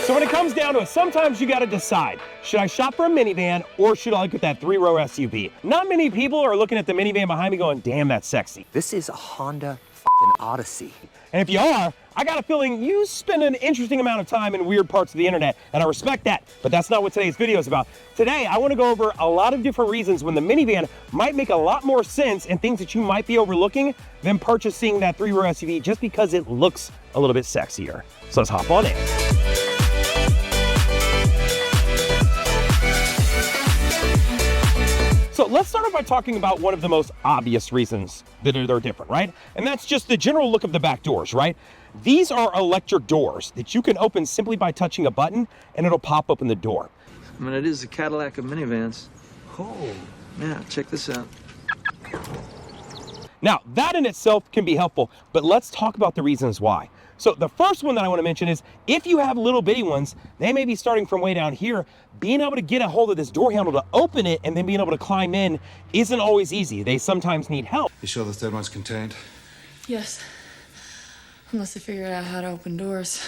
So when it comes down to it, sometimes you gotta decide, should I shop for a minivan or should I look at that 3-row SUV? Not many people are looking at the minivan behind me going, damn, that's sexy. This is a Honda Odyssey. And if you are, I got a feeling you spend an interesting amount of time in weird parts of the internet, and I respect that, but that's not what today's video is about. Today, I wanna go over a lot of different reasons when the minivan might make a lot more sense and things that you might be overlooking than purchasing that 3-row SUV just because it looks a little bit sexier. So let's hop on in. So let's start off by talking about one of the most obvious reasons that they're different, right? And that's just the general look of the back doors, right? These are electric doors that you can open simply by touching a button and it'll pop open the door. I mean, it is a Cadillac of minivans. Oh, yeah, check this out. Now, that in itself can be helpful, but let's talk about the reasons why. So the first one that I want to mention is if you have little bitty ones, they may be starting from way down here. Being able to get a hold of this door handle to open it and then being able to climb in isn't always easy. They sometimes need help. You sure the third one's contained? Yes. Unless I figured out how to open doors.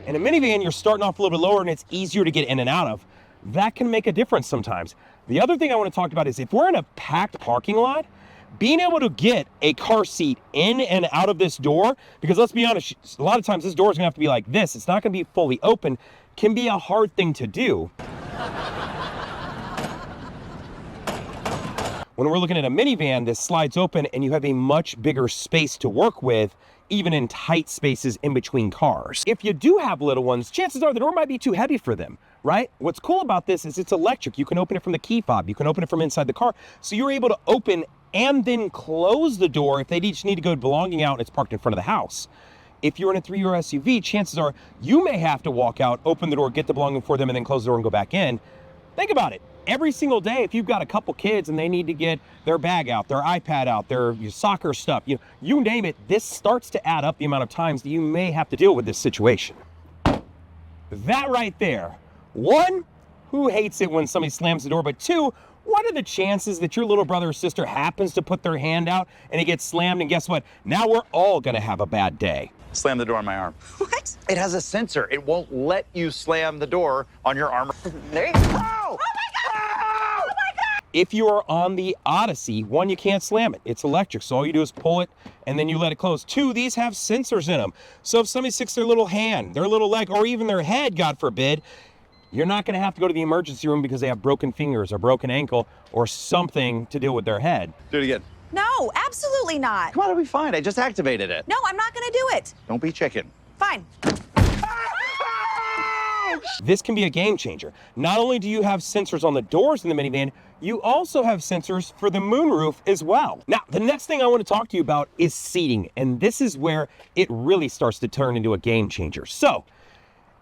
In a minivan, you're starting off a little bit lower and it's easier to get in and out of. That can make a difference sometimes. The other thing I want to talk about is if we're in a packed parking lot, being able to get a car seat in and out of this door, because let's be honest, a lot of times this door is gonna have to be like this. It's not gonna be fully open, can be a hard thing to do. When we're looking at a minivan, this slides open and you have a much bigger space to work with, even in tight spaces in between cars. If you do have little ones, chances are the door might be too heavy for them, right? What's cool about this is it's electric. You can open it from the key fob. You can open it from inside the car. So you're able to open and then close the door if they just need to go belonging out and it's parked in front of the house. If you're in a 3-row SUV, chances are you may have to walk out, open the door, get the belonging for them, and then close the door and go back in. Think about it. Every single day, if you've got a couple kids and they need to get their bag out, their iPad out, their soccer stuff, you name it, this starts to add up the amount of times that you may have to deal with this situation. That right there, one, who hates it when somebody slams the door, but two, what are the chances that your little brother or sister happens to put their hand out and it gets slammed, and guess what? Now we're all gonna have a bad day. Slam the door on my arm. What? It has a sensor. It won't let you slam the door on your arm. There you go. Oh! Oh my God! Oh my God! If you are on the Odyssey, one, you can't slam it. It's electric, so all you do is pull it and then you let it close. Two, these have sensors in them. So if somebody sticks their little hand, their little leg, or even their head, God forbid, you're not gonna have to go to the emergency room because they have broken fingers or broken ankle or something to deal with their head. Do it again. No, absolutely not. Come on, it'll be fine. I just activated it. No, I'm not gonna do it. Don't be chicken. Fine. This can be a game changer. Not only do you have sensors on the doors in the minivan, you also have sensors for the moonroof as well. Now, the next thing I want to talk to you about is seating, and this is where it really starts to turn into a game changer. So,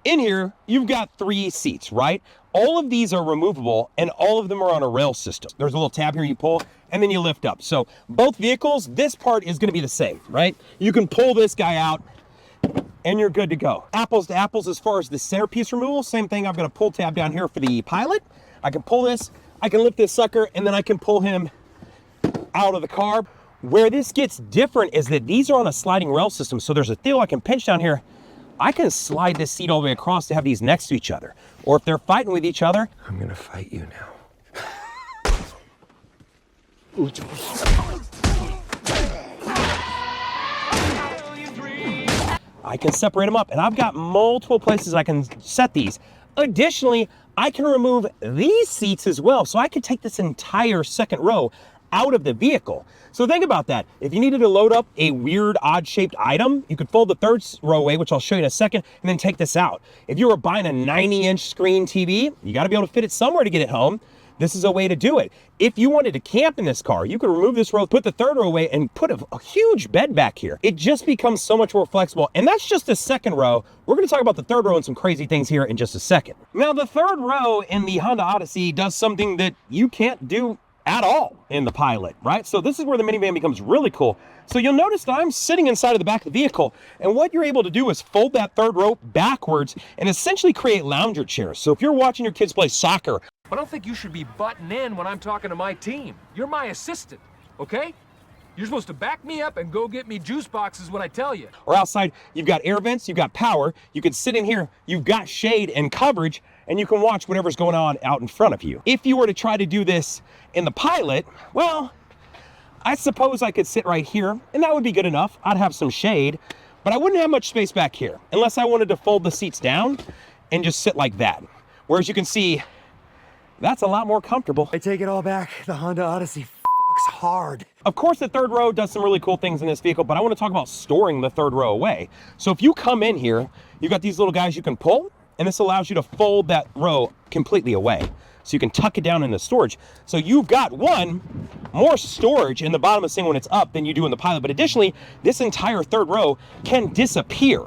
in here, you've got 3 seats, right? All of these are removable and all of them are on a rail system. There's a little tab here you pull and then you lift up. So both vehicles, this part is gonna be the same, right? You can pull this guy out and you're good to go. Apples to apples as far as the centerpiece removal, same thing. I've got a pull tab down here for the Pilot. I can pull this, I can lift this sucker, and then I can pull him out of the car. Where this gets different is that these are on a sliding rail system. So there's a deal I can pinch down here. I can slide this seat all the way across to have these next to each other. Or if they're fighting with each other, I'm gonna fight you now. I can separate them up, and I've got multiple places I can set these. Additionally, I can remove these seats as well, so I can take this entire second row out of the vehicle. So think about that. If you needed to load up a weird, odd-shaped item, you could fold the third row away, which I'll show you in a second, and then take this out. If you were buying a 90-inch screen TV, you gotta be able to fit it somewhere to get it home. This is a way to do it. If you wanted to camp in this car, you could remove this row, put the third row away, and put a huge bed back here. It just becomes so much more flexible, and that's just the second row. We're gonna talk about the third row and some crazy things here in just a second. Now, the third row in the Honda Odyssey does something that you can't do at all in the Pilot, right? So this is where the minivan becomes really cool. So you'll notice that I'm sitting inside of the back of the vehicle, and what you're able to do is fold that third row backwards and essentially create lounger chairs. So if you're watching your kids play soccer, I don't think you should be butting in when I'm talking to my team. You're my assistant, okay? You're supposed to back me up and go get me juice boxes when I tell you. Or outside, you've got air vents, you've got power, you can sit in here, you've got shade and coverage, and you can watch whatever's going on out in front of you. If you were to try to do this in the Pilot, well, I suppose I could sit right here, and that would be good enough. I'd have some shade, but I wouldn't have much space back here, unless I wanted to fold the seats down and just sit like that. Whereas you can see, that's a lot more comfortable. I take it all back. The Honda Odyssey fucks hard. Of course, the third row does some really cool things in this vehicle, but I want to talk about storing the third row away. So if you come in here, you've got these little guys you can pull, and this allows you to fold that row completely away. So you can tuck it down in the storage. So you've got more storage in the bottom of this thing when it's up than you do in the Pilot. But additionally, this entire third row can disappear,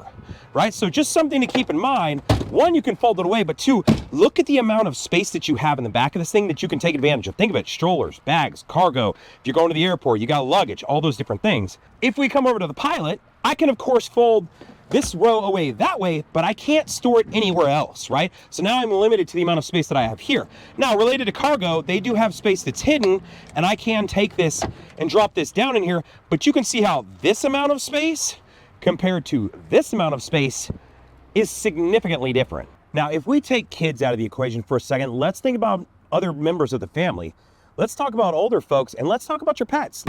right? So just something to keep in mind. One, you can fold it away, but two, look at the amount of space that you have in the back of this thing that you can take advantage of. Think of it, strollers, bags, cargo. If you're going to the airport, you got luggage, all those different things. If we come over to the Pilot, I can of course fold this row away that way, but I can't store it anywhere else, right? So now I'm limited to the amount of space that I have here. Now, related to cargo, they do have space that's hidden, and I can take this and drop this down in here, but you can see how this amount of space compared to this amount of space is significantly different. Now, if we take kids out of the equation for a second, let's think about other members of the family. Let's talk about older folks, and let's talk about your pets.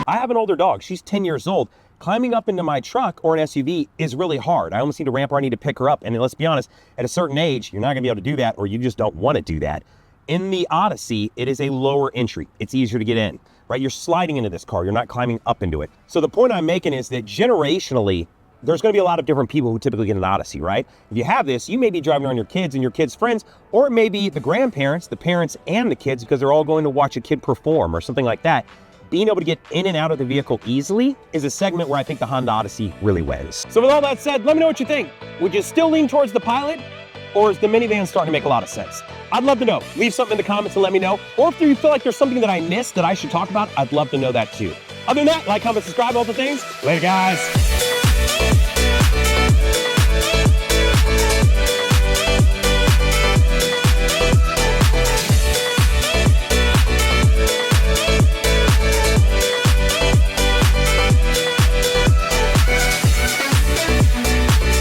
I have an older dog. She's 10 years old. Climbing up into my truck or an SUV is really hard. I almost need a ramp or I need to pick her up. And let's be honest, at a certain age, you're not gonna be able to do that, or you just don't want to do that. In the Odyssey, it is a lower entry. It's easier to get in, right? You're sliding into this car. You're not climbing up into it. So the point I'm making is that generationally, there's going to be a lot of different people who typically get an Odyssey, right? If you have this, you may be driving around your kids and your kids' friends, or it may be the grandparents, the parents, and the kids, because they're all going to watch a kid perform or something like that. Being able to get in and out of the vehicle easily is a segment where I think the Honda Odyssey really wins. So with all that said, let me know what you think. Would you still lean towards the Pilot, or is the minivan starting to make a lot of sense? I'd love to know. Leave something in the comments and let me know. Or if you feel like there's something that I missed that I should talk about, I'd love to know that too. Other than that, like, comment, subscribe, all the things. Later, guys.